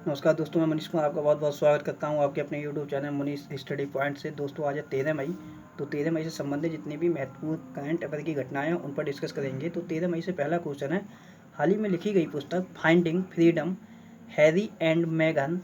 नमस्कार दोस्तों, मैं मनीष कुमार आपका बहुत बहुत स्वागत करता हूं आपके अपने YouTube channel Manish study point से। दोस्तों आज है 13 मई। तो 13 मई से संबंधित जितनी भी महत्वपूर्ण करंट अफेयर की घटनाएं हैं उन पर डिस्कस करेंगे। तो 13 मई से पहला क्वेश्चन है, हाल ही में लिखी गई पुस्तक finding freedom, Harry and Megan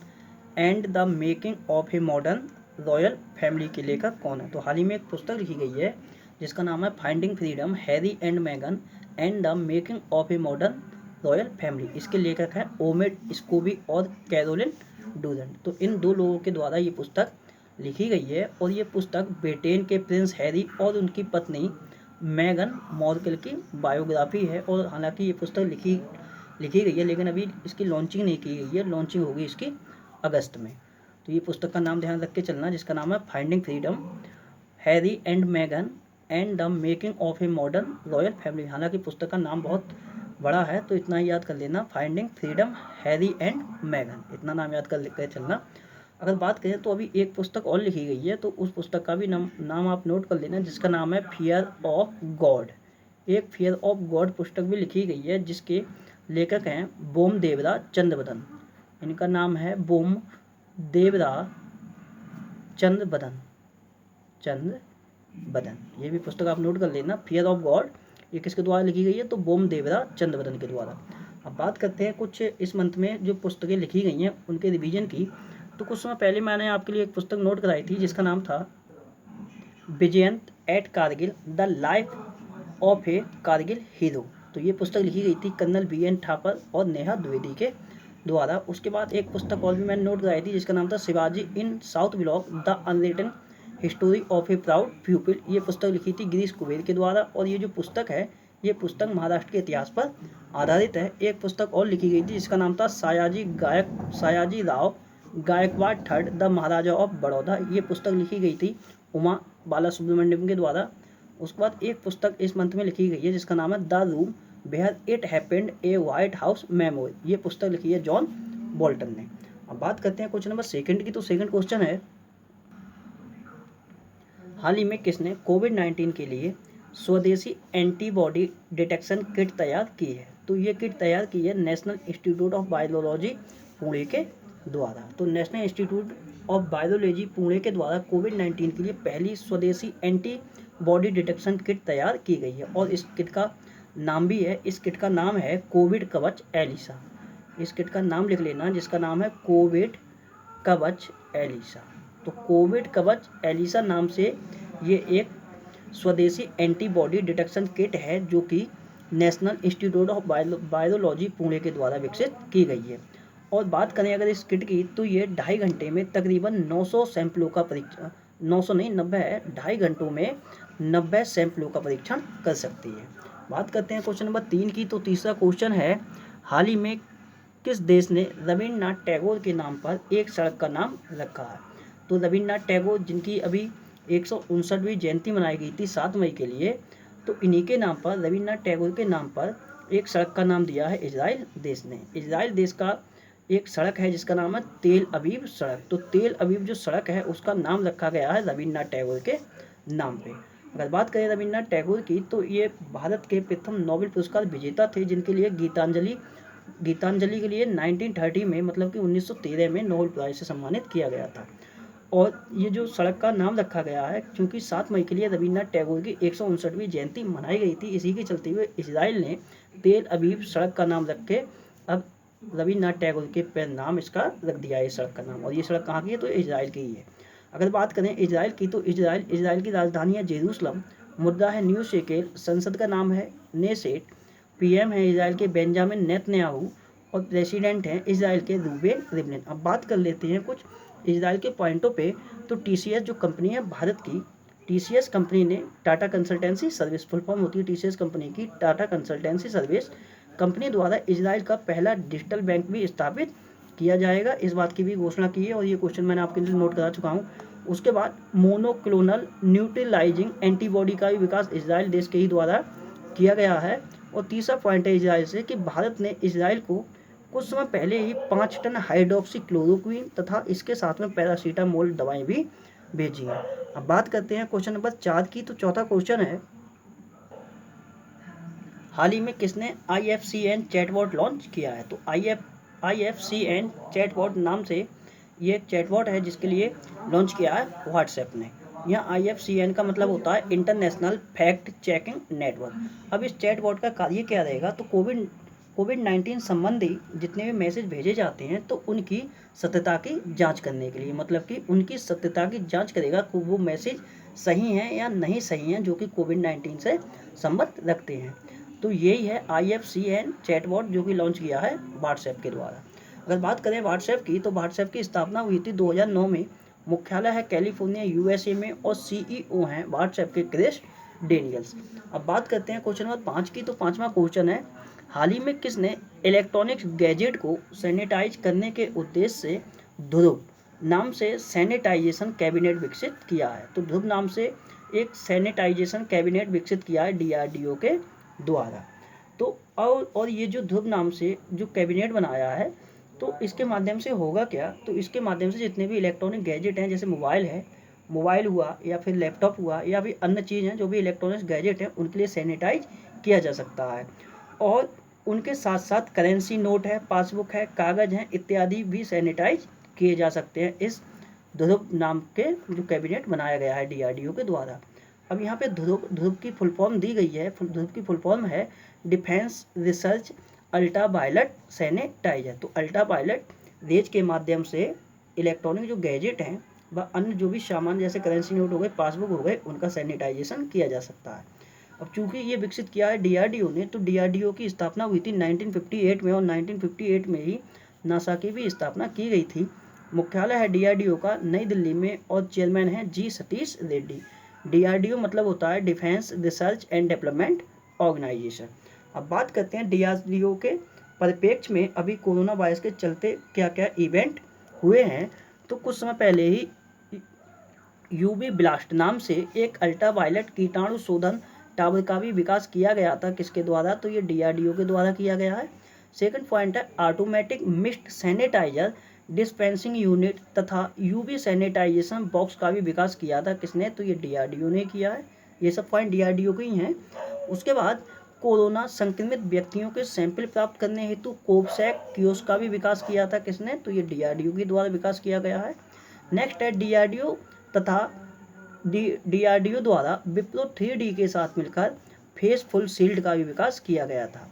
and the making of a modern royal family के लेखक कौन है। तो हाल ही में एक पुस्तक लिखी गई है जिसका नाम है finding freedom, Harry and Megan and the making of a modern royal family. इसके लेखक हैं ओमेड स्कोबी और कैरोलिन डूरेंट। तो इन दो लोगों के द्वारा ये पुस्तक लिखी गई है और ये पुस्तक ब्रिटेन के प्रिंस हैरी और उनकी पत्नी मेगन मार्कल की बायोग्राफी है। और हालांकि ये पुस्तक लिखी गई है लेकिन अभी इसकी लॉन्चिंग नहीं की गई है, लॉन्चिंग होगी इसकी अगस्त में। तो ये पुस्तक का नाम ध्यान रख के चलना, जिसका नाम है finding freedom, Harry and Megan and the making of a modern royal family. हालांकि पुस्तक का नाम बहुत बड़ा है तो इतना ही याद कर लेना, finding freedom, Harry and Megan, इतना नाम याद कर चलना। अगर बात करें तो अभी एक पुस्तक और लिखी गई है तो उस पुस्तक का भी नाम आप नोट कर लेना, जिसका नाम है फियर ऑफ गॉड। एक फियर ऑफ गॉड पुस्तक भी लिखी गई है जिसके लेखक हैं बोम देवरा चंद्रबदन। इनका नाम है बोम देवरा चंद्रबदन। ये भी पुस्तक आप नोट कर लेना, फियर ऑफ गॉड। ये किसके द्वारा लिखी गई है तो बोम देवरा चंद्रबदन के द्वारा। अब बात करते हैं कुछ इस मंथ में जो पुस्तकें लिखी गई हैं उनके रिवीजन की। तो कुछ समय पहले मैंने आपके लिए एक पुस्तक नोट कराई थी जिसका नाम था Vijayant at Kargil, the life of a Kargil hero. तो ये पुस्तक लिखी गई थी कर्नल BN थापर और नेहा द्विवेदी के द्वारा। उसके बाद एक पुस्तक और भी मैंने नोट कराई थी जिसका नाम था Shivaji in South Block, the unwritten history of a proud people. ये पुस्तक लिखी थी गिरीश कुबेर के द्वारा और ये जो पुस्तक है ये पुस्तक महाराष्ट्र के इतिहास पर आधारित है। एक पुस्तक और लिखी गई थी जिसका नाम था Sayaji Rao Gaekwad third, the Maharaja of Baroda. ये पुस्तक लिखी गई थी उमा बाला सुब्रमण्यम के द्वारा। उसके बाद एक पुस्तक इस मंथ में लिखी गई है जिसका नाम है the room where it happened, a White House memory. ये पुस्तक लिखी है जॉन बोल्टन ने। अब बात करते हैं क्वेश्चन नंबर सेकंड की। तो सेकंड क्वेश्चन है, हाल ही में किसने कोविड-19 के लिए स्वदेशी एंटीबॉडी डिटेक्शन किट तैयार की है। तो ये किट तैयार की है national institute of virology Pune के द्वारा। तो national institute of virology Pune के द्वारा कोविड-19 के लिए पहली स्वदेशी एंटीबॉडी डिटेक्शन किट तैयार की गई है और इस किट का नाम भी है, इस किट का नाम है कोविड कवच एलिसा। इस किट का नाम लिख लेना जिसका नाम है कोविड कवच एलिसा। तो कोविड कवच एलिसा नाम से ये एक स्वदेशी एंटीबॉडी डिटेक्शन किट है जो कि national institute of virology Pune के द्वारा विकसित की गई है। और बात करें अगर इस किट की तो ये 2.5 घंटे में तकरीबन 900 सैंपलों का परीक्षण, 900 नहीं 90 है, 2.5 घंटों में 90 सैंपलों का परीक्षण कर सकती है। बात करते हैं क्वेश्चन नंबर 3 की। तो तीसरा क्वेश्चन है, हाल ही में किस देश ने रविन्द्रनाथ टैगोर के नाम पर एक सड़क का नाम रखा है। तो रविन्द्रनाथ टैगोर जिनकी अभी 159वीं जयंती मनाई गई थी 7 मई के लिए, तो इन्हीं के नाम पर, रविन्द्रनाथ टैगोर के नाम पर एक सड़क का नाम दिया है इजराइल देश ने। इजराइल देश का एक सड़क है जिसका नाम है तेल अवीव सड़क। तो तेल अवीव जो सड़क है उसका नाम रखा गया है रविन्द्रनाथ टैगोर के नाम पे। अगर बात करें रविन्द्रनाथ टैगोर की तो ये भारत के प्रथम नोबेल पुरस्कार विजेता थे जिनके लिए गीतांजलि के लिए 1930 में, मतलब कि 1913 में नोबेल प्राइज से सम्मानित किया गया था। और ये जो सड़क का नाम रखा गया है क्योंकि 7 मई के लिए रविन्द्रनाथ टैगोर की 159वीं जयंती मनाई गई थी, इसी के चलते हुए इजराइल ने तेल अवीव सड़क का नाम रख के अब रविन्द्रनाथ टैगोर के नाम इसका रख दिया है इस सड़क का नाम। और ये सड़क कहाँ की है तो इजराइल की ही है। अगर बात करें इजराइल की तो इजराइल की राजधानी है जेरूसलम, मुद्दा है न्यू शेकेल, संसद का नाम है नेसेट, PM है इजराइल के बेंजामिन नेतन्याहू और प्रेसिडेंट हैं इजराइल के रूबेन रिवलिन। अब बात कर लेते हैं कुछ इजराइल के पॉइंटों पे। तो TCS जो कंपनी है भारत की, TCS कंपनी ने Tata consultancy service, full form होती है TCS कंपनी की टाटा कंसल्टेंसी सर्विस कंपनी द्वारा इजराइल का पहला डिजिटल बैंक भी स्थापित किया जाएगा, इस बात की भी घोषणा की है और ये क्वेश्चन मैंने आपके लिए नोट करा चुका हूँ। उसके बाद मोनोक्लोनल न्यूट्रलाइजिंग एंटीबॉडी का भी विकास इजराइल देश के ही द्वारा किया गया है। और तीसरा पॉइंट है इजराइल से कि भारत ने इजराइल को कुछ समय पहले ही 5 टन हाइड्रोक्सी क्लोरोक्वीन तथा इसके साथ में पैरासीटामोल दवाएं भी भेजी हैं। अब बात करते हैं क्वेश्चन नंबर 4 की। तो चौथा क्वेश्चन है, हाल ही में किसने IFCN चैटबॉट लॉन्च किया है। तो IFCN चैटबॉट नाम से ये एक चैटबॉट है जिसके लिए लॉन्च किया है व्हाट्सएप ने। यहाँ IFCN का मतलब होता है इंटरनेशनल फैक्ट चेकिंग नेटवर्क। अब इस चैटबॉट का कार्य क्या रहेगा, तो कोविड-19 संबंधी जितने भी मैसेज भेजे जाते हैं तो उनकी सत्यता की जांच करने के लिए, मतलब कि उनकी सत्यता की जांच करेगा कि वो मैसेज सही हैं या नहीं सही हैं जो कि कोविड-19 से संबंध रखते हैं। तो यही है IFCN चैटबॉट जो कि लॉन्च किया है व्हाट्सएप के द्वारा। अगर बात करें व्हाट्सएप की, तो व्हाट्सएप की स्थापना हुई थी 2009 में। मुख्यालय है कैलिफोर्निया USA में और CEO हैं व्हाट्सएप के क्रिस डेनियल्स। अब बात करते हैं क्वेश्चन नंबर 5 की। तो पाँचवा क्वेश्चन है, हाल ही में किसने इलेक्ट्रॉनिक्स गैजेट को सैनिटाइज करने के उद्देश्य से ध्रुव नाम से सैनिटाइजेशन कैबिनेट विकसित किया है। तो ध्रुव नाम से एक सैनिटाइजेशन कैबिनेट विकसित किया है DRDO के द्वारा। तो और ये जो ध्रुव नाम से जो कैबिनेट बनाया है, तो इसके माध्यम से होगा क्या, तो इसके माध्यम से जितने भी इलेक्ट्रॉनिक गैजेट हैं, जैसे मोबाइल हुआ या फिर लैपटॉप हुआ या फिर अन्य चीज़ हैं जो भी इलेक्ट्रॉनिक्स गैजेट हैं, उनके लिए सैनिटाइज किया जा सकता है। और उनके साथ साथ करेंसी नोट है, पासबुक है, कागज़ हैं इत्यादि भी सैनिटाइज किए जा सकते हैं इस ध्रुव नाम के जो कैबिनेट बनाया गया है DRDO के द्वारा। अब यहाँ पे ध्रुव की फुल फॉर्म दी गई है। ध्रुव की फुल फॉर्म है डिफेंस रिसर्च अल्ट्रावायलेट सैनिटाइजर। तो अल्ट्रावायलेट रेज के माध्यम से इलेक्ट्रॉनिक जो गैजेट हैं व अन्य जो भी सामान जैसे करेंसी नोट हो गए, पासबुक हो गए, उनका सैनिटाइजेशन किया जा सकता है। अब चूंकि ये विकसित किया है DRDO ने, तो DRDO की स्थापना हुई थी 1958 में और 1958 में ही नासा की भी स्थापना की गई थी। मुख्यालय है DRDO का नई दिल्ली में और चेयरमैन है G सतीश रेड्डी। DRDO मतलब होता है defence research and development organisation. अब बात करते हैं DRDO के परिप्रेक्ष्य में अभी कोरोना वायरस के चलते क्या क्या इवेंट हुए हैं। तो कुछ समय पहले ही UV ब्लास्ट नाम से एक अल्ट्रावायलेट कीटाणु शोधन टावर का भी विकास किया गया था। किसके द्वारा, तो ये DRDO के द्वारा किया गया है। सेकंड पॉइंट है automatic mist sanitiser dispensing unit तथा UV सैनिटाइजेशन बॉक्स का भी विकास किया था। किसने, तो ये DRDO ने किया है। ये सब पॉइंट DRDO के ही हैं। उसके बाद कोरोना संक्रमित व्यक्तियों के सैंपल प्राप्त करने हेतु कोवसैक कियोस्क का भी विकास किया था। किसने, तो ये DRDO के द्वारा विकास किया गया है। नेक्स्ट है DRDO तथा DRDO द्वारा विप्रो 3D के साथ मिलकर फेस फुल शील्ड का भी विकास किया गया था।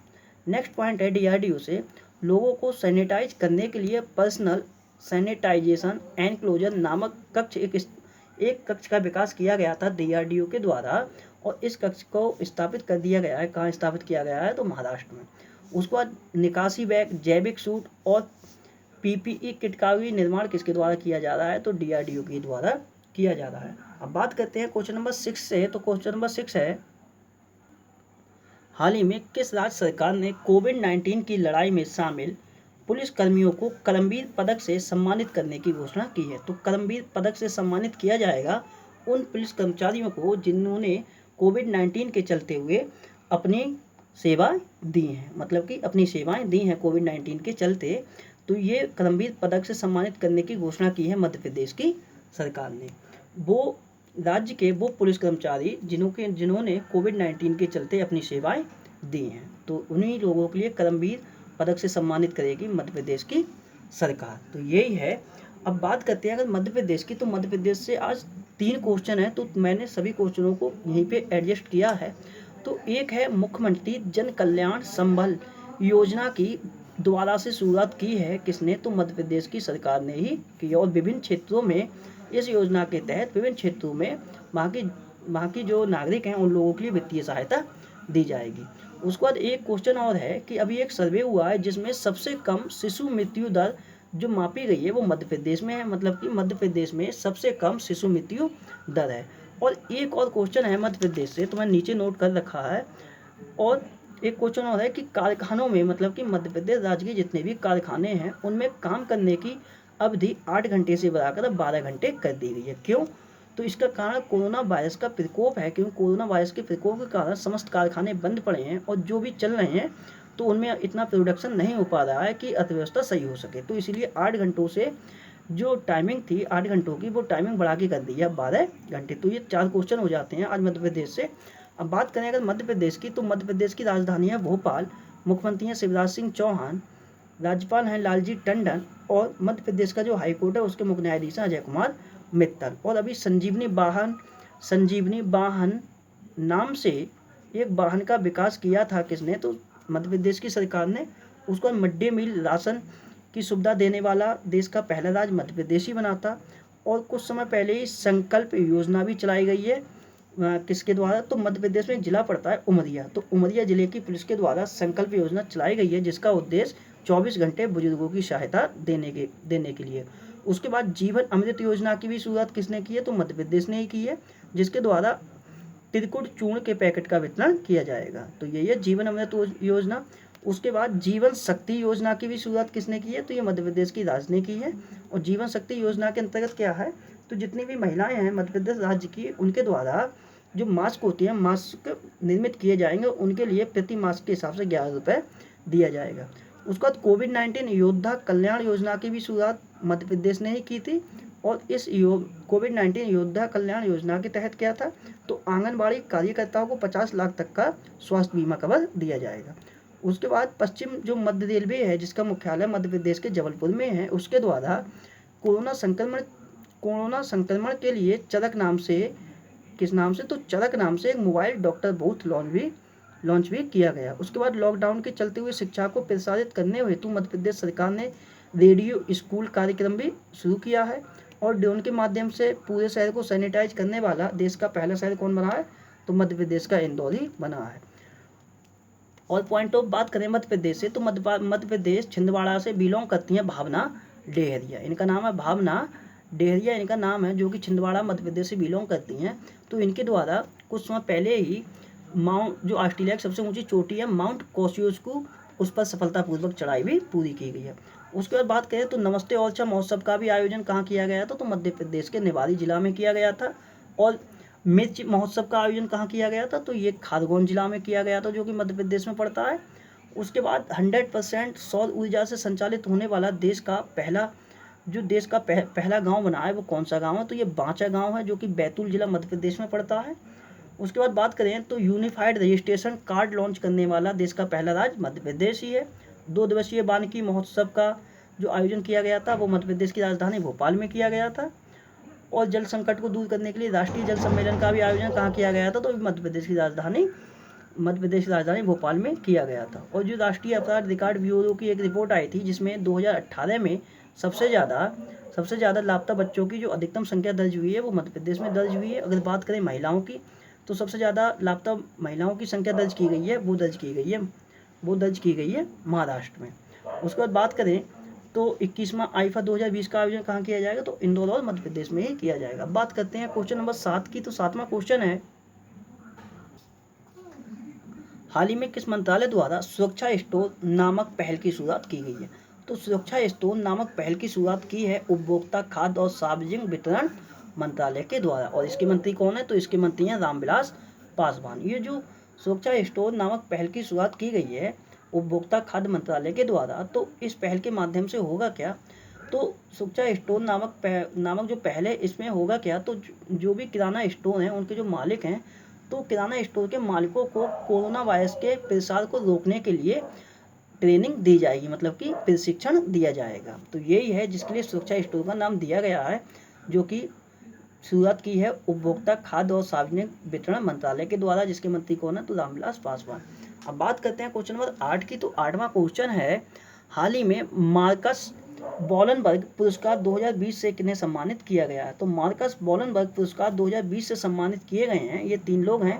नेक्स्ट पॉइंट है DRDO से लोगों को सैनिटाइज करने के लिए पर्सनल सैनिटाइजेशन एनक्लोजर नामक एक कक्ष का विकास किया गया था DRDO के द्वारा, और इस कक्ष को स्थापित कर दिया गया है। कहाँ स्थापित किया गया है, तो महाराष्ट्र में। उसके बाद निकासी बैग, जैविक सूट और PPE किट का भी निर्माण किसके द्वारा किया जा रहा है, तो DRDO के द्वारा किया जा रहा है। अब बात करते हैं क्वेश्चन नंबर 6 से। तो क्वेश्चन नंबर 6 है, हाल ही में किस राज्य सरकार ने कोविड-19 की लड़ाई में शामिल पुलिस कर्मियों को करमवीर पदक से सम्मानित करने की घोषणा की है। तो करमवीर पदक से सम्मानित किया जाएगा उन पुलिस कर्मचारियों को जिन्होंने कोविड-19 के चलते हुए अपनी सेवाएं दी हैं, मतलब कि अपनी सेवाएं दी हैं कोविड-19 के चलते। तो ये करमवीर पदक से सम्मानित करने की घोषणा की है मध्य प्रदेश की सरकार ने। वो राज्य के वो पुलिस कर्मचारी जिन्होंने कोविड-19 के चलते अपनी सेवाएं दी हैं, तो उन्हीं लोगों के लिए करमवीर पदक से सम्मानित करेगी मध्य प्रदेश की सरकार। तो यही है। अब बात करते हैं अगर मध्य प्रदेश की, तो मध्य प्रदेश से आज 3 क्वेश्चन है, तो मैंने सभी क्वेश्चनों को यहीं पे एडजस्ट किया है। तो एक है मुख्यमंत्री जन कल्याण संबल योजना की द्वारा से शुरुआत की है। किसने, तो मध्य प्रदेश की सरकार ने ही की, और विभिन्न क्षेत्रों में इस योजना के तहत विभिन्न क्षेत्रों में वहाँ की जो नागरिक हैं उन लोगों के लिए वित्तीय सहायता दी जाएगी। उसके बाद एक क्वेश्चन और है कि अभी एक सर्वे हुआ है जिसमें सबसे कम शिशु मृत्यु दर जो मापी गई है वो मध्य प्रदेश में है, मतलब कि मध्य प्रदेश में सबसे कम शिशु मृत्यु दर है। और एक और क्वेश्चन है मध्य प्रदेश से, तो मैं नीचे नोट कर रखा है। और एक क्वेश्चन और है कि कारखानों में, मतलब कि मध्य प्रदेश राज्य के जितने भी कारखाने हैं उनमें काम करने की अवधि 8 घंटे से बढ़ाकर 12 घंटे कर दी गई है। क्यों, तो इसका कारण कोरोना वायरस का प्रकोप है, क्योंकि कोरोना वायरस के प्रकोप के कारण समस्त कारखाने बंद पड़े हैं और जो भी चल रहे हैं तो उनमें इतना प्रोडक्शन नहीं हो पा रहा है कि अर्थव्यवस्था सही हो सके। तो इसीलिए 8 घंटों से जो टाइमिंग थी 8 घंटों की, वो टाइमिंग बढ़ा के कर दी है 12 घंटे। तो ये 4 क्वेश्चन हो जाते हैं आज मध्य प्रदेश से। अब बात करें अगर मध्य प्रदेश की, तो मध्य प्रदेश की राजधानी है भोपाल। मुख्यमंत्री हैं शिवराज सिंह चौहान। राज्यपाल हैं लालजी टंडन, और मध्य प्रदेश का जो हाईकोर्ट है उसके मुख्य न्यायाधीश हैं अजय कुमार मित्तल। और अभी संजीवनी वाहन नाम से एक वाहन का विकास किया था किसने, तो मध्य प्रदेश की सरकार ने। उसको मिड डे मील राशन की सुविधा देने वाला देश का पहला राज्य मध्य प्रदेश ही बना था। और कुछ समय पहले ही संकल्प योजना भी चलाई गई है किसके द्वारा, तो मध्य प्रदेश में जिला पड़ता है उमरिया, तो उमरिया जिले की पुलिस के द्वारा संकल्प योजना चलाई गई है, जिसका उद्देश्य 24 घंटे बुजुर्गों की सहायता देने के लिए। उसके बाद जीवन अमृत योजना की भी शुरुआत किसने की है, तो मध्य प्रदेश ने ही की है, जिसके द्वारा त्रिकुट चूर्ण के पैकेट का वितरण किया जाएगा। तो यही है जीवन अमृत योजना। उसके बाद जीवन शक्ति योजना की भी शुरुआत किसने की है, तो ये मध्य प्रदेश की राजधानी की है। और जीवन शक्ति योजना के अंतर्गत क्या है, तो जितनी भी महिलाएं हैं मध्य प्रदेश राज्य की, उनके द्वारा जो मास्क होती हैं, मास्क निर्मित किए जाएंगे, उनके लिए प्रति मास्क के हिसाब से 11 रुपये दिया जाएगा। उसके बाद कोविड-19 योद्धा कल्याण योजना की भी शुरुआत मध्य प्रदेश ने ही की थी। और इस कोविड-19 योद्धा कल्याण योजना के तहत क्या था, तो आंगनबाड़ी कार्यकर्ताओं को 50 लाख तक का स्वास्थ्य बीमा कवर दिया जाएगा। उसके बाद पश्चिम जो मध्य रेलवे है, जिसका मुख्यालय मध्य प्रदेश के जबलपुर में है, उसके द्वारा कोरोना संक्रमण के लिए चरक नाम से, किस नाम से, तो चरक नाम से एक मोबाइल डॉक्टर बूथ लॉन्च भी किया गया। उसके बाद लॉकडाउन के चलते हुए शिक्षा को प्रसारित करने हेतु मध्य प्रदेश सरकार ने रेडियो स्कूल कार्यक्रम भी शुरू किया है। और ड्रोन के माध्यम से पूरे शहर को सैनिटाइज करने वाला देश का पहला शहर कौन बना है, तो मध्य प्रदेश का इंदौर ही बना है। और पॉइंट ऑफ बात करें मध्य प्रदेश से, तो मध्य प्रदेश छिंदवाड़ा से बिलोंग करती हैं भावना डेहरिया। इनका नाम है भावना डेहरिया, इनका नाम है, जो कि छिंदवाड़ा मध्य प्रदेश से बिलोंग करती हैं। तो इनके द्वारा कुछ समय पहले ही जो ऑस्ट्रेलिया की सबसे ऊंची चोटी है माउंट कोसियोस्कू, उस पर सफलतापूर्वक चढ़ाई भी पूरी की गई है। उसके बाद बात करें तो नमस्ते ओरछा महोत्सव का भी आयोजन कहाँ किया गया था, तो मध्य प्रदेश के निवाड़ी जिला में किया गया था। और मिर्च महोत्सव का आयोजन कहाँ किया गया था, तो ये खरगोन जिला में किया गया था, जो कि मध्य प्रदेश में पड़ता है। उसके बाद 100% सौर ऊर्जा से संचालित होने वाला देश का पहला गांव बना है, वो कौन सा गांव है, तो ये बांचा गांव है, जो कि बैतूल जिला मध्य प्रदेश में पड़ता है। उसके बाद बात करें तो यूनिफाइड रजिस्ट्रेशन कार्ड लॉन्च करने वाला देश का पहला राज्य मध्य प्रदेश ही है। 2 दिवसीय वानिकी महोत्सव का जो आयोजन किया गया था वो मध्य प्रदेश की राजधानी भोपाल में किया गया था। और जल संकट को दूर करने के लिए राष्ट्रीय जल सम्मेलन का भी आयोजन कहाँ किया गया था, तो मध्य प्रदेश की राजधानी भोपाल में किया गया था। और जो राष्ट्रीय अपराध रिकॉर्ड ब्यूरो की एक रिपोर्ट आई थी, जिसमें 2018 में सबसे ज़्यादा लापता बच्चों की जो अधिकतम संख्या दर्ज हुई है वो मध्य प्रदेश में दर्ज हुई है। अगर बात करें महिलाओं की, तो सबसे ज़्यादा लापता महिलाओं की संख्या दर्ज की गई है वो दर्ज की गई है महाराष्ट्र में। उसके बाद बात करें तो 21वां आईफा 2020 का आयोजन कहाँ किया जाएगा, तो इंदौर और मध्य प्रदेश में ही किया जाएगा। बात करते हैं क्वेश्चन नंबर 7 की, तो 7वां क्वेश्चन है, हाल ही में किस मंत्रालय द्वारा सुरक्षा स्टोर नामक पहल की शुरुआत की गई है, तो सुरक्षा स्टोर नामक पहल की शुरुआत की है उपभोक्ता खाद्य और सार्वजनिक वितरण मंत्रालय के द्वारा। और इसके मंत्री कौन है, तो इसके मंत्री हैं रामविलास पासवान। ये जो सुरक्षा स्टोर नामक पहल की शुरुआत की गई है उपभोक्ता खाद्य मंत्रालय के द्वारा, तो इस पहल के माध्यम से होगा क्या, तो सुरक्षा स्टोर नामक जो पहल है इसमें होगा क्या, तो जो भी किराना स्टोर हैं उनके जो मालिक हैं, तो किराना स्टोर के मालिकों को कोरोना वायरस के प्रसार को रोकने के लिए ट्रेनिंग दी जाएगी, मतलब कि प्रशिक्षण दिया जाएगा। तो यही है जिसके लिए सुरक्षा स्टोर का नाम दिया गया है, जो कि शुरुआत की है उपभोक्ता खाद्य और सार्वजनिक वितरण मंत्रालय के द्वारा, जिसके मंत्री कौन है, तो रामविलास पासवान। अब बात करते हैं क्वेश्चन नंबर 8 की, तो 8वां क्वेश्चन है, हाल ही में मार्कस वॉलनबर्ग पुरस्कार 2020 से किन्हें सम्मानित किया गया है, तो मार्कस वॉलनबर्ग पुरस्कार 2020 से सम्मानित किए गए हैं, ये 3 लोग हैं,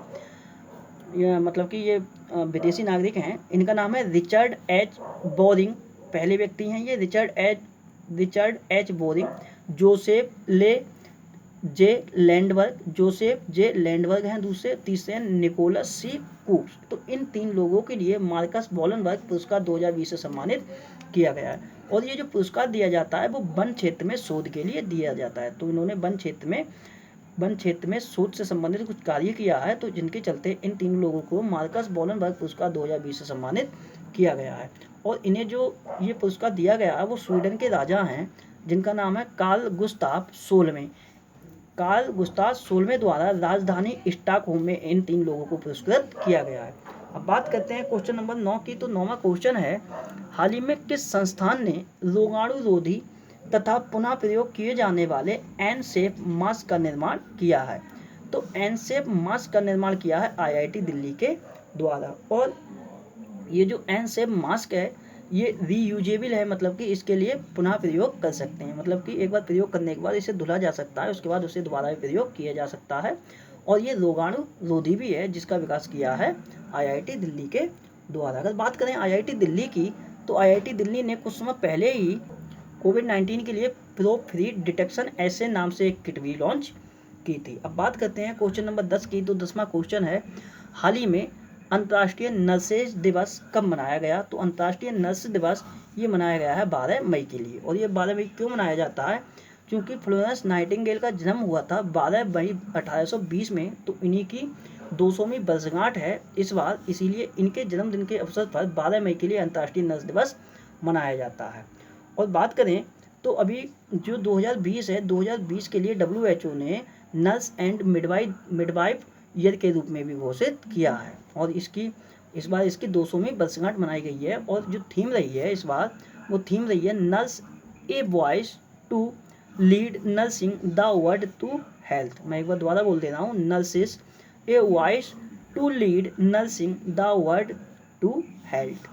ये मतलब कि ये विदेशी नागरिक हैं। इनका नाम है रिचर्ड एच बोरिंग, पहले व्यक्ति हैं ये रिचर्ड एच बोरिंग, जोसेफ जे लैंडबर्ग हैं दूसरे, तीसरे हैं निकोलस सी कूप्स। तो इन 3 लोगों के लिए मार्कस वॉलनबर्ग पुरस्कार 2020 से सम्मानित किया गया है। और ये जो पुरस्कार दिया जाता है वो वन क्षेत्र में शोध के लिए दिया जाता है। तो इन्होंने वन क्षेत्र में शोध से संबंधित कुछ कार्य किया है, तो जिनके चलते इन 3 लोगों को मार्कस वॉलनबर्ग पुरस्कार 2020 से सम्मानित किया गया है। और इन्हें जो ये पुरस्कार दिया गया है वो स्वीडन के राजा हैं, जिनका नाम है कार्ल गुस्ताफ 16वें द्वारा राजधानी स्टॉकहोम में इन 3 लोगों को पुरस्कृत किया गया है। अब बात करते हैं क्वेश्चन नंबर 9 की। तो 9वां क्वेश्चन है, हाल ही में किस संस्थान ने रोगाणु रोधी तथा पुनः प्रयोग किए जाने वाले एन सेफ मास्क का निर्माण किया है? तो एन सेफ मास्क का निर्माण किया है आईआईटी दिल्ली के द्वारा। और ये जो एन सेफ मास्क है ये रीयूजेबल है, मतलब कि इसके लिए पुनः प्रयोग कर सकते हैं, मतलब कि एक बार प्रयोग करने के बाद इसे धुला जा सकता है, उसके बाद उसे दोबारा भी प्रयोग किया जा सकता है। और ये रोगाणु रोधी भी है, जिसका विकास किया है आईआईटी दिल्ली के द्वारा। अगर बात करें आईआईटी दिल्ली की, तो आईआईटी दिल्ली ने कुछ समय पहले ही कोविड-19 के लिए प्रोब फ्री डिटेक्शन ऐसे नाम से एक किट भी लॉन्च की थी। अब बात करते हैं क्वेश्चन नंबर 10 की। तो 10वां क्वेश्चन है, हाल ही में अंतर्राष्ट्रीय नर्सेज दिवस कब मनाया गया? तो अंतर्राष्ट्रीय नर्स दिवस ये मनाया गया है 12 मई के लिए। और ये 12 मई क्यों मनाया जाता है? क्योंकि फ्लोरेंस नाइटिंगेल का जन्म हुआ था 12 मई 1820 में, तो इन्हीं की 200वीं वर्षगांठ है इस बार, इसीलिए इनके जन्मदिन के अवसर पर 12 मई के लिए अंतर्राष्ट्रीय नर्स दिवस मनाया जाता है। और बात करें तो अभी जो 2020 है, 2020 के लिए WHO ने नर्स एंड मिडवाइफ ईयर के रूप में भी घोषित किया है। और इस बार इसकी 200वीं वर्षगांठ मनाई गई है। और जो थीम रही है इस बार, वो थीम रही है nurse a voice to lead nursing the world to health. मैं एक बार दोबारा बोल दे रहा हूँ, nurses a voice to lead nursing the world to health.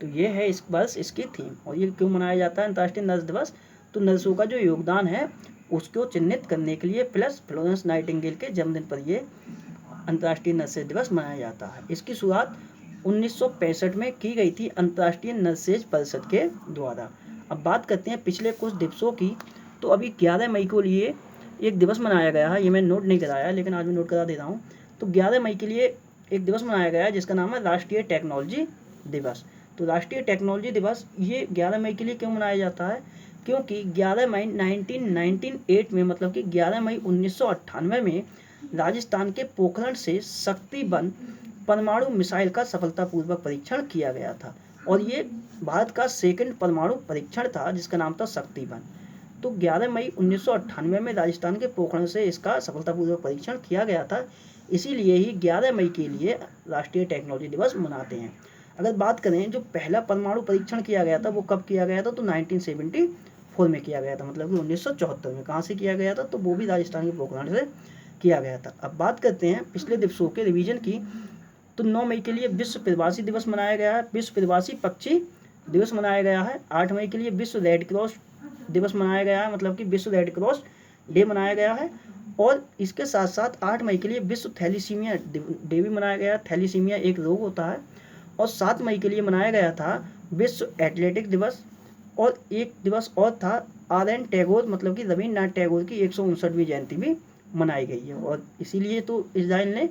तो ये है इस वर्ष इसकी थीम। और ये क्यों मनाया जाता है अंतर्राष्ट्रीय नर्स दिवस? तो नर्सों का जो योगदान है उसको चिन्हित करने के लिए, प्लस फ्लोरेंस नाइटिंगेल के जन्मदिन पर ये अंतर्राष्ट्रीय नर्सेज दिवस मनाया जाता है। इसकी शुरुआत 1965 में की गई थी अंतर्राष्ट्रीय नर्सेज परिषद के द्वारा। अब बात करते हैं पिछले कुछ दिवसों की। तो अभी 11 मई को लिए एक दिवस मनाया गया है, ये मैं नोट नहीं कराया लेकिन आज मैं नोट करा दे रहा हूँ। तो 11 मई के लिए एक दिवस मनाया गया है जिसका नाम है राष्ट्रीय टेक्नोलॉजी दिवस। तो राष्ट्रीय टेक्नोलॉजी दिवस ये 11 मई के लिए क्यों मनाया जाता है? क्योंकि 11 मई 1998 में, मतलब कि 11 मई 1998 में राजस्थान के पोखरण से शक्ति 1 परमाणु मिसाइल का सफलतापूर्वक परीक्षण किया गया था। और ये भारत का सेकंड परमाणु परीक्षण था जिसका नाम था शक्ति 1। तो 11 मई 1998 में राजस्थान के पोखरण से इसका सफलतापूर्वक परीक्षण किया गया था, इसीलिए ही 11 मई के लिए राष्ट्रीय टेक्नोलॉजी दिवस मनाते हैं। अगर बात करें जो पहला परमाणु परीक्षण किया गया था वो कब किया गया था? तो 1974 में किया गया था, मतलब कि 1974 में। कहाँ से किया गया था? तो वो भी राजस्थान के पोखरण से किया गया था। अब बात करते हैं पिछले दिवसों के रिवीजन की। तो 9 मई के लिए विश्व प्रवासी दिवस मनाया गया है, विश्व प्रवासी पक्षी दिवस मनाया गया है। 8 मई के लिए विश्व रेड क्रॉस दिवस मनाया गया है, मतलब कि विश्व रेड क्रॉस डे मनाया गया है। और इसके साथ साथ 8 मई के लिए विश्व थैलीसीमिया डे भी मनाया गया। थैलीसीमिया एक रोग होता है। और 7 मई के लिए मनाया गया था विश्व एथलेटिक दिवस। और एक दिवस और था RN टैगोर, मतलब कि रविन्द्रनाथ टैगोर की 159वीं जयंती भी मनाई गई है। और इसीलिए तो इजराइल ने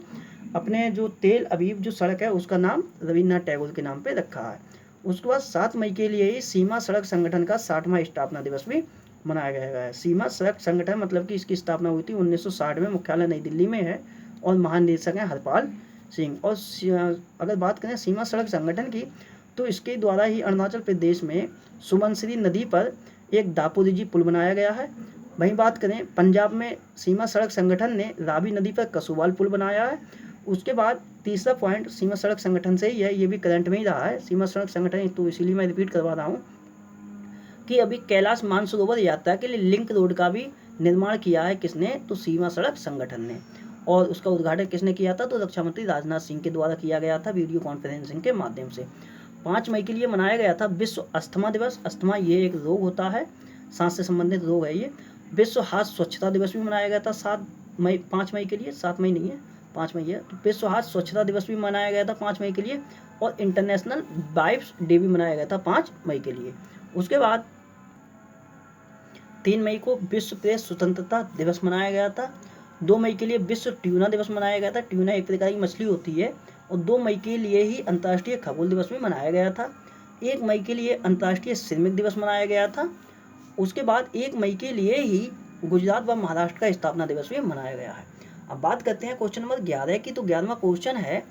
अपने जो तेल अवीव जो सड़क है उसका नाम रविन्द्रनाथ टैगोर के नाम पे रखा है। उसके बाद 7 मई के लिए ही सीमा सड़क संगठन का 60वां स्थापना दिवस भी मनाया गया है। सीमा सड़क संगठन मतलब कि इसकी स्थापना हुई थी 1960 में, मुख्यालय नई दिल्ली में है और महानिदेशक हैं हरपाल सिंह। और अगर बात करें सीमा सड़क संगठन की, तो इसके द्वारा ही अरुणाचल प्रदेश में सुबनसिरी नदी पर एक दापोरिजी पुल बनाया गया है। वहीं बात करें पंजाब में सीमा सड़क संगठन ने रावी नदी पर कसुवाल पुल बनाया है। उसके बाद तीसरा पॉइंट सीमा सड़क संगठन से ही है, ये भी करंट में ही रहा है सीमा सड़क संगठन, तो इसीलिए मैं रिपीट करवा रहा हूँ कि अभी कैलाश मानसरोवर यात्रा के लिए लिंक रोड का भी निर्माण किया है किसने? तो सीमा सड़क संगठन ने। और उसका उद्घाटन किसने किया था? तो रक्षा मंत्री राजनाथ सिंह के द्वारा किया गया था वीडियो कॉन्फ्रेंसिंग के माध्यम से। 5 मई के लिए मनाया गया था विश्व अस्थमा दिवस। अस्थमा ये एक रोग होता है, सांस से संबंधित रोग है ये। विश्व हाथ स्वच्छता दिवस भी मनाया गया था 5 मई के लिए। 7 मई नहीं है, 5 मई है। तो विश्व हाथ स्वच्छता दिवस भी मनाया गया था 5 मई के लिए। और इंटरनेशनल वाइफ्स डे भी मनाया गया था 5 मई के लिए। उसके बाद 3 मई को विश्व प्रेस स्वतंत्रता दिवस मनाया गया था। 2 मई के लिए विश्व ट्यूना दिवस मनाया गया था। ट्यूना एक प्रकार की मछली होती है। और 2 मई के लिए ही अंतर्राष्ट्रीय खगोल दिवस भी मनाया गया था। 1 मई के लिए अंतर्राष्ट्रीय श्रमिक दिवस मनाया गया था। उसके बाद 1 मई के लिए ही गुजरात व महाराष्ट्र का स्थापना दिवस भी मनाया गया है। अब बात करते हैं क्वेश्चन नंबर 11 की। तो 11वां क्वेश्चन है,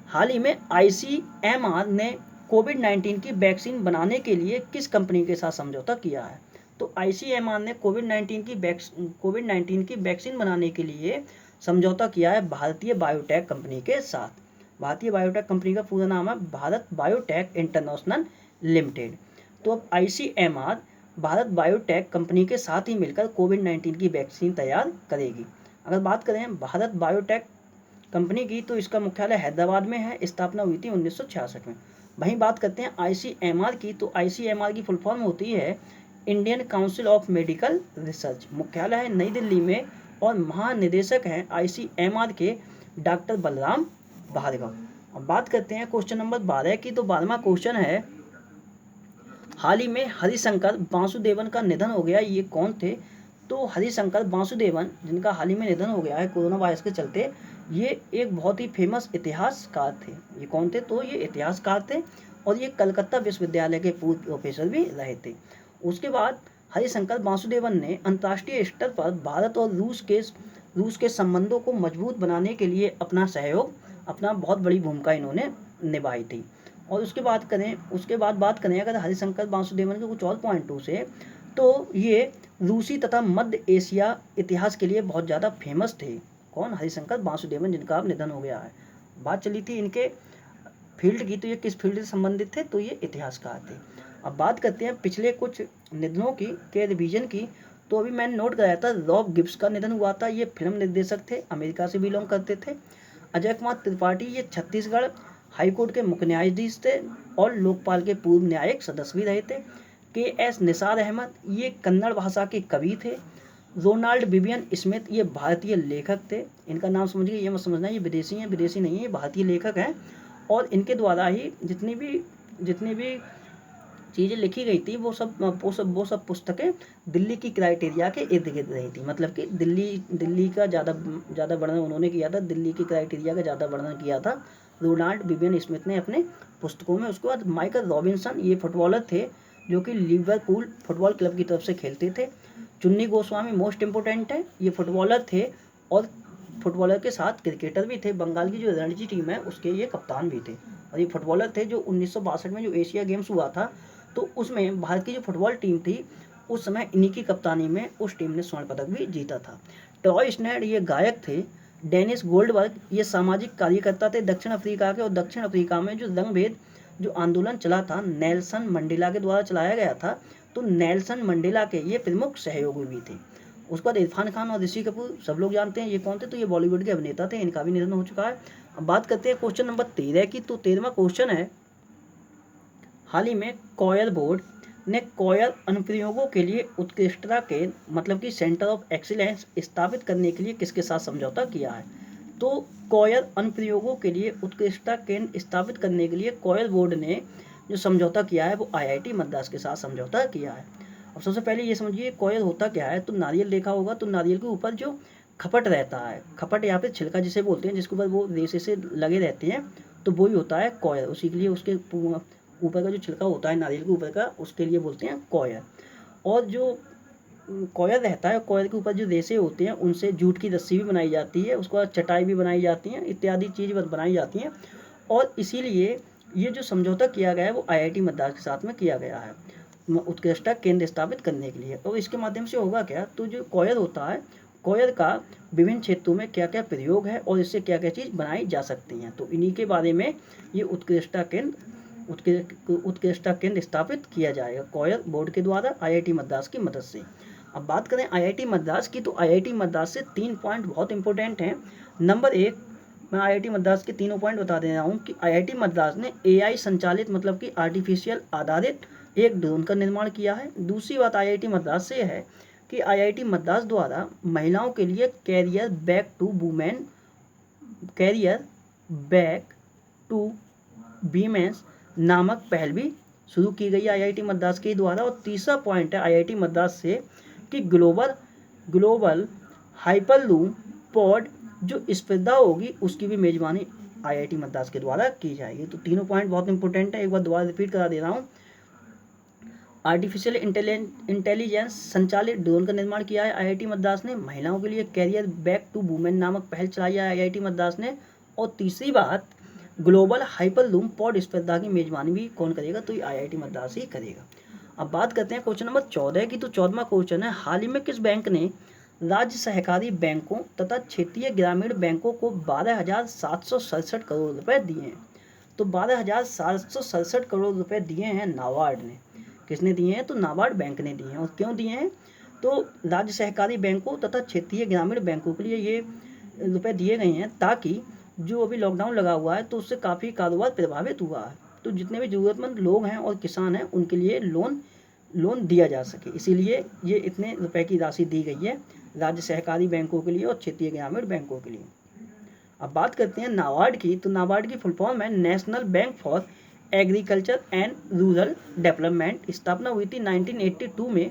हाल ही में ICMR ने कोविड-19 की वैक्सीन बनाने के लिए किस कंपनी के साथ समझौता किया है? तो ICMR ने कोविड-19 की वैक्सीन बनाने के लिए समझौता किया है भारतीय बायोटेक कंपनी के साथ। भारतीय बायोटेक कंपनी का पूरा नाम है भारत बायोटेक इंटरनेशनल लिमिटेड। तो अब ICMR भारत बायोटेक कंपनी के साथ ही मिलकर कोविड-19 की वैक्सीन तैयार करेगी। अगर बात करें भारत बायोटेक कंपनी की तो इसका मुख्यालय हैदराबाद में है, स्थापना हुई थी 1966 में। वहीं बात करते हैं ICMR की, तो ICMR की फुल फॉर्म होती है Indian council of medical research. मुख्यालय है नई दिल्ली में और महानिदेशक हैं ICMR के डॉक्टर बलराम भार्गव। अब बात करते हैं क्वेश्चन नंबर 12 की, तो 12वां क्वेश्चन है हाल ही में हरिशंकर वासुदेवन का निधन हो गया, ये कौन थे? तो हरिशंकर वासुदेवन जिनका हाल ही में निधन हो गया है कोरोना वायरस के चलते, ये एक बहुत ही फेमस इतिहासकार थे। ये कौन थे? तो ये इतिहासकार थे और ये कलकत्ता विश्वविद्यालय के पूर्व प्रोफेसर भी रहे थे। उसके बाद हरिशंकर वासुदेवन ने अंतर्राष्ट्रीय स्तर पर भारत और रूस के संबंधों को मजबूत बनाने के लिए अपना बहुत बड़ी भूमिका इन्होंने निभाई थी। और उसके बाद बात करें अगर हरिशंकर वासुदेवन के कुछ और पॉइंटों से, तो ये रूसी तथा मध्य एशिया इतिहास के लिए बहुत ज़्यादा फेमस थे। कौन? हरिशंकर वासुदेवन जिनका अब निधन हो गया है। बात चली थी इनके फील्ड की, तो ये किस फील्ड से संबंधित थे? तो ये इतिहासकार थे। अब बात करते हैं पिछले कुछ निधनों के रिवीजन की। तो अभी मैंने नोट कराया था रॉब गिब्स का निधन हुआ था। ये फिल्म निर्देशक थे, अमेरिका से बिलोंग करते थे। अजय कुमार त्रिपाठी ये छत्तीसगढ़ हाईकोर्ट के मुख्य न्यायाधीश थे और लोकपाल के पूर्व न्यायिक सदस्य भी रहे थे। KS निसार अहमद ये कन्नड़ भाषा के कवि थे। रोनाल्ड विवियन स्मिथ ये भारतीय लेखक थे। इनका नाम समझिए, ये मत समझना ये विदेशी हैं, विदेशी नहीं है, ये भारतीय लेखक हैं। और इनके द्वारा ही जितनी भी चीज़ें लिखी गई थी वो सब पुस्तकें दिल्ली की क्राइटेरिया के इर्द गिर्द रही थी। मतलब कि दिल्ली का ज़्यादा वर्णन उन्होंने किया था, दिल्ली की क्राइटेरिया का ज़्यादा वर्णन किया था रोनाल्ड विवियन स्मिथ ने अपने पुस्तकों में। उसके बाद माइकल रॉबिन्सन ये फुटबॉलर थे जो कि लिवरपूल फुटबॉल क्लब की तरफ से खेलते थे। चुन्नी गोस्वामी मोस्ट इम्पोर्टेंट है, ये फुटबॉलर थे और फुटबॉलर के साथ क्रिकेटर भी थे। बंगाल की जो रणजी टीम है उसके ये कप्तान भी थे और ये फुटबॉलर थे जो 1962 में जो एशिया गेम्स हुआ था तो उसमें भारत की जो फुटबॉल टीम थी उस समय इन्हीं की कप्तानी में उस टीम ने स्वर्ण पदक भी जीता था। ट्रॉय स्नेड ये गायक थे। डेनिस गोल्डबर्ग ये सामाजिक कार्यकर्ता थे दक्षिण अफ्रीका के, और दक्षिण अफ्रीका में जो रंगभेद जो आंदोलन चला था नेल्सन मंडेला के द्वारा चलाया गया था, तो नेल्सन मंडेला के ये प्रमुख सहयोगी भी थे। उसके बाद इरफान खान और ऋषि कपूर सब लोग जानते हैं ये कौन थे, तो ये बॉलीवुड के अभिनेता थे, इनका भी निधन हो चुका है। अब बात करते हैं क्वेश्चन नंबर 13 की। तो 13वां क्वेश्चन है हाल ही में कॉयर बोर्ड ने कॉयर अनुप्रयोगों के लिए उत्कृष्टता के मतलब कि सेंटर ऑफ एक्सीलेंस स्थापित करने के लिए किसके साथ समझौता किया है? तो कॉयर अनुप्रयोगों के लिए उत्कृष्टता केंद्र स्थापित करने के लिए कॉयर बोर्ड ने जो समझौता किया है वो IIT मद्रास के साथ समझौता किया है। अब सबसे पहले ये समझिए कॉयर होता क्या है। तो नारियल देखा होगा, तो नारियल के ऊपर जो खपट रहता है, खपट या फिर छिलका जिसे बोलते हैं, जिसके ऊपर वो रेशे से लगे रहते हैं, तो वही होता है कॉयर। उसी के लिए उसके ऊपर का जो छिलका होता है नारियल के ऊपर का, उसके लिए बोलते हैं कॉयर। और जो कॉयर रहता है, कॉयर के ऊपर जो रेशे होते हैं उनसे जूट की रस्सी भी बनाई जाती है, उसके बाद चटाई भी बनाई जाती है, इत्यादि चीज़ बनाई जाती हैं। और इसीलिए ये जो समझौता किया गया है वो IIT मद्रास के साथ में किया गया है उत्कृष्टता केंद्र स्थापित करने के लिए। और इसके माध्यम से होगा क्या, तो जो कॉयर होता है, कॉयर का विभिन्न क्षेत्रों में क्या क्या प्रयोग है और इससे क्या क्या चीज़ बनाई जा सकती हैं, तो इन्हीं के बारे में ये उत्कृष्टता केंद्र स्थापित किया जाएगा कॉयर बोर्ड के द्वारा IIT मद्रास की मदद से। अब बात करें IIT मद्रास की, तो IIT मद्रास से 3 पॉइंट बहुत इंपॉर्टेंट हैं। नंबर 1, मैं IIT मद्रास के तीनों पॉइंट बता दे रहा हूँ कि IIT मद्रास ने AI संचालित मतलब कि आर्टिफिशियल आधारित एक ड्रोन का निर्माण किया है। दूसरी बात IIT मद्रास से है कि IIT मद्रास द्वारा महिलाओं के लिए कैरियर बैक टू वीमेंस नामक पहल भी शुरू की गई IIT मद्रास के द्वारा। और तीसरा पॉइंट है IIT मद्रास से कि ग्लोबल हाइपरलूम पॉड जो स्पर्धा होगी उसकी भी मेजबानी IIT मद्रास के द्वारा की जाएगी। तो तीनों पॉइंट बहुत इंपॉर्टेंट है, एक बार दोबारा रिपीट करा दे रहा हूँ। आर्टिफिशियल इंटेलिजेंस संचालित ड्रोन का निर्माण किया है IIT मद्रास ने। महिलाओं के लिए कैरियर बैक टू वुमेन नामक पहल चलाई है IIT मद्रास ने। और तीसरी बात, ग्लोबल हाइपरलूम पॉड स्पर्धा की मेजबानी भी कौन करेगा, तो ये IIT मद्रास ही करेगा। अब बात करते हैं क्वेश्चन नंबर 14 की। तो 14वां क्वेश्चन है हाल ही में किस बैंक ने राज्य सहकारी बैंकों तथा क्षेत्रीय ग्रामीण बैंकों को 12,767 करोड़ रुपए दिए हैं। तो 12,767 करोड़ रुपए दिए हैं नाबार्ड ने। किसने दिए हैं? तो नाबार्ड बैंक ने दिए हैं। और क्यों दिए हैं? तो राज्य सहकारी बैंकों तथा क्षेत्रीय ग्रामीण बैंकों के लिए ये रुपए दिए गए हैं ताकि जो अभी लॉकडाउन लगा हुआ है तो उससे काफ़ी कारोबार प्रभावित हुआ है, तो जितने भी ज़रूरतमंद लोग हैं और किसान हैं उनके लिए लोन दिया जा सके, इसीलिए ये इतने रुपए की राशि दी गई है राज्य सहकारी बैंकों के लिए और क्षेत्रीय ग्रामीण बैंकों के लिए। अब बात करते हैं नाबार्ड की। तो नाबार्ड की फुल फॉर्म है national bank for agriculture and rural development. स्थापना हुई थी 1982 में।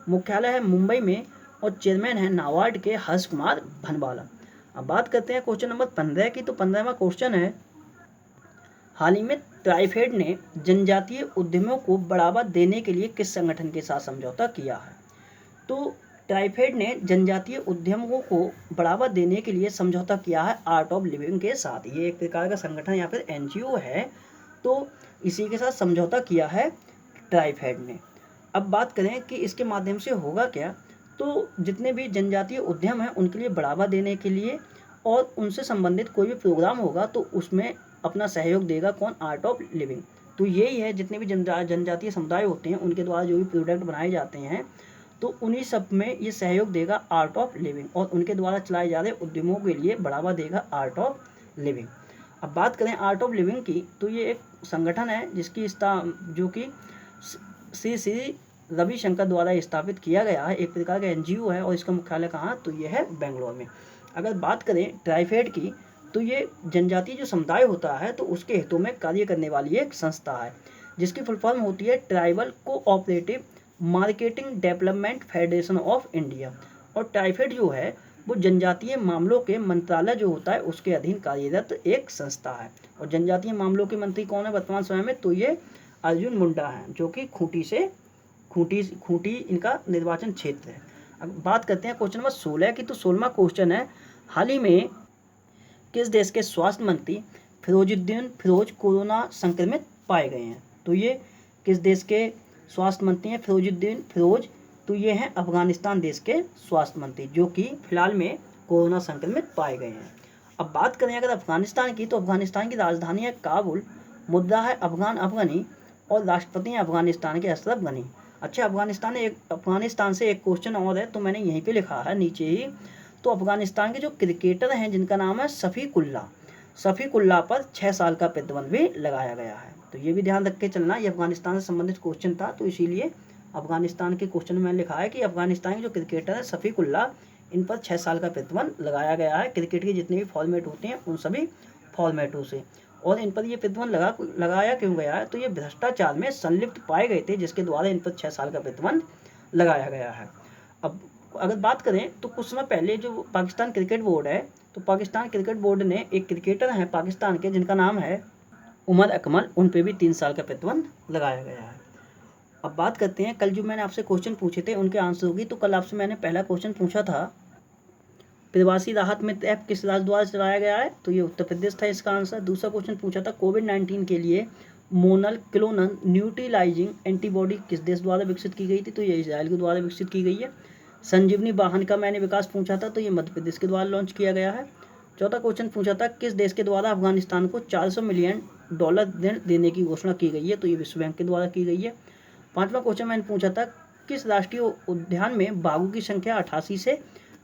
मुख्यालय है मुंबई में और चेयरमैन है नाबार्ड के हर्ष कुमार भनवाला। अब बात करते हैं क्वेश्चन नंबर 15 की। तो 15वां क्वेश्चन है, हाल ही में ट्राइफेड ने जनजातीय उद्यमों को बढ़ावा देने के लिए किस संगठन के साथ समझौता किया है? तो ट्राइफेड ने जनजातीय उद्यमों को बढ़ावा देने के लिए समझौता किया है आर्ट ऑफ लिविंग के साथ। ये एक प्रकार का संगठन या फिर एनजीओ है, तो इसी के साथ समझौता किया है ट्राइफेड ने। अब बात करें कि इसके माध्यम से होगा क्या, तो जितने भी जनजातीय उद्यम हैं उनके लिए बढ़ावा देने के लिए और उनसे संबंधित कोई भी प्रोग्राम होगा तो उसमें अपना सहयोग देगा कौन? Art of living. तो यही है, जितने भी जनजातीय समुदाय होते हैं उनके द्वारा जो भी प्रोडक्ट बनाए जाते हैं तो उन्हीं सब में ये सहयोग देगा आर्ट ऑफ लिविंग और उनके द्वारा चलाए जा रहे उद्यमों के लिए बढ़ावा देगा आर्ट ऑफ लिविंग। अब बात करें आर्ट ऑफ लिविंग की, तो ये एक संगठन है जिसकी जो कि श्री रविशंकर द्वारा स्थापित किया गया है, एक प्रकार का एनजीओ है और इसका मुख्यालय कहाँ? तो ये है बेंगलोर में। अगर बात करें ट्राइफेड की, तो ये जनजातीय जो समुदाय होता है तो उसके हितों में कार्य करने वाली एक संस्था है जिसकी फुल फॉर्म होती है tribal cooperative marketing development federation of India. और ट्राइफेड जो है वो जनजातीय मामलों के मंत्रालय जो होता है उसके अधीन कार्यरत एक संस्था है। और जनजातीय मामलों के मंत्री कौन है वर्तमान समय में? तो ये अर्जुन मुंडा हैं, जो कि खूंटी इनका निर्वाचन क्षेत्र है। अब बात करते हैं क्वेश्चन नंबर 16 की। तो 16वां क्वेश्चन है, हाल ही में किस देश के स्वास्थ्य मंत्री फिरोजुद्दीन फिरोज कोरोना संक्रमित पाए गए हैं? तो ये किस देश के स्वास्थ्य मंत्री हैं? फिरोजुद्दीन फिरोज। तो ये हैं अफगानिस्तान देश के स्वास्थ्य मंत्री जो कि फिलहाल में कोरोना संक्रमित पाए गए हैं। अब बात करें अगर अफगानिस्तान की, तो अफगानिस्तान की राजधानी है काबुल, मुद्रा है अफगानी और राष्ट्रपति हैं अफगानिस्तान के अशरफ गनी। अच्छा, अफगानिस्तान से एक क्वेश्चन और है, तो मैंने यहीं पे लिखा है नीचे ही। तो अफगानिस्तान के जो क्रिकेटर हैं जिनका नाम है शफीकुल्ला पर 6 साल का प्रतिबंध भी लगाया गया है। तो ये भी ध्यान रख के चलना, ये अफगानिस्तान से संबंधित क्वेश्चन था तो इसीलिए अफगानिस्तान के क्वेश्चन में लिखा है कि अफगानिस्तान के जो क्रिकेटर है शफीकुल्ला, इन पर 6 साल का प्रतिबंध लगाया गया है क्रिकेट के जितने भी फॉर्मेट होते हैं उन सभी फॉर्मेटों से। और इन पर ये प्रतिबंध लगाया क्यों गया है? तो ये भ्रष्टाचार में संलिप्त पाए गए थे जिसके द्वारा इन पर 6 साल का प्रतिबंध लगाया गया है। अब अगर बात करें तो कुछ समय पहले जो पाकिस्तान क्रिकेट बोर्ड है, तो पाकिस्तान क्रिकेट बोर्ड ने एक क्रिकेटर हैं पाकिस्तान के जिनका नाम है उमर अकमल, उन पे भी 3 साल का प्रतिबंध लगाया गया है। अब बात करते हैं, कल जो मैंने आपसे क्वेश्चन पूछे थे उनके आंसर होगी। तो कल आपसे मैंने पहला क्वेश्चन पूछा था, प्रवासी राहत मित्र ऐप किस राज्य द्वारा चलाया गया है? तो ये उत्तर प्रदेश था इसका आंसर। दूसरा क्वेश्चन पूछा था, कोविड-19 के लिए मोनोक्लोनल न्यूट्रलाइजिंग एंटीबॉडी किस देश द्वारा विकसित की गई थी? तो ये इजराइल के द्वारा विकसित की गई है। संजीवनी वाहन का मैंने विकास पूछा था, तो ये मध्य प्रदेश के द्वारा लॉन्च किया गया है। चौथा क्वेश्चन पूछा था, किस देश के द्वारा अफगानिस्तान को $400 मिलियन ऋण देने की घोषणा की गई है? तो ये विश्व बैंक के द्वारा की गई है। पांचवा क्वेश्चन मैंने पूछा था, किस राष्ट्रीय उद्यान में बाघों की संख्या 88 से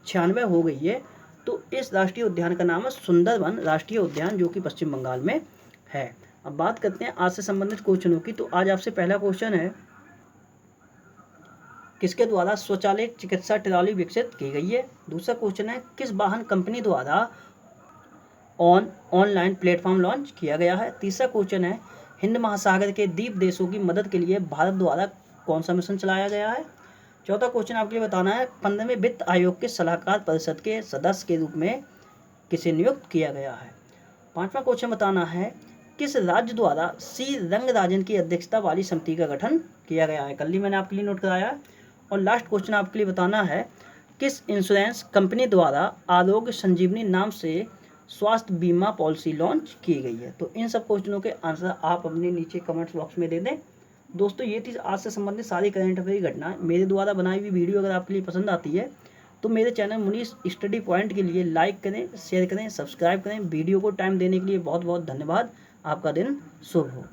96 हो गई है? तो इस राष्ट्रीय उद्यान का नाम है सुंदरवन राष्ट्रीय उद्यान, जो कि पश्चिम बंगाल में है। अब बात करते हैं आज से संबंधित क्वेश्चनों की। तो आज आपसे पहला क्वेश्चन है, किसके द्वारा स्वचालित चिकित्सा ट्रॉली विकसित की गई है? दूसरा क्वेश्चन है, किस वाहन कंपनी द्वारा ऑनलाइन प्लेटफॉर्म लॉन्च किया गया है? तीसरा क्वेश्चन है, हिंद महासागर के द्वीप देशों की मदद के लिए भारत द्वारा कौन सा मिशन चलाया गया है? चौथा क्वेश्चन आपके लिए बताना है, 15वें वित्त आयोग के सलाहकार परिषद के सदस्य के रूप में किसे नियुक्त किया गया है? पांचवा क्वेश्चन बताना है, किस राज्य द्वारा सी रंगराजन की अध्यक्षता वाली समिति का गठन किया गया है? कल ही मैंने आपके लिए नोट कराया। और लास्ट क्वेश्चन आपके लिए बताना है, किस इंश्योरेंस कंपनी द्वारा आरोग्य संजीवनी नाम से स्वास्थ्य बीमा पॉलिसी लॉन्च की गई है? तो इन सब क्वेश्चनों के आंसर आप अपने नीचे कमेंट्स बॉक्स में दे दें। दोस्तों, ये थी आज से संबंधित सारी करंट अफेयर की घटना। मेरे द्वारा बनाई हुई वीडियो अगर आपके लिए पसंद आती है तो मेरे चैनल मुनीश स्टडी पॉइंट के लिए लाइक करें, शेयर करें, सब्सक्राइब करें। वीडियो को टाइम देने के लिए बहुत बहुत धन्यवाद। आपका दिन शुभ हो।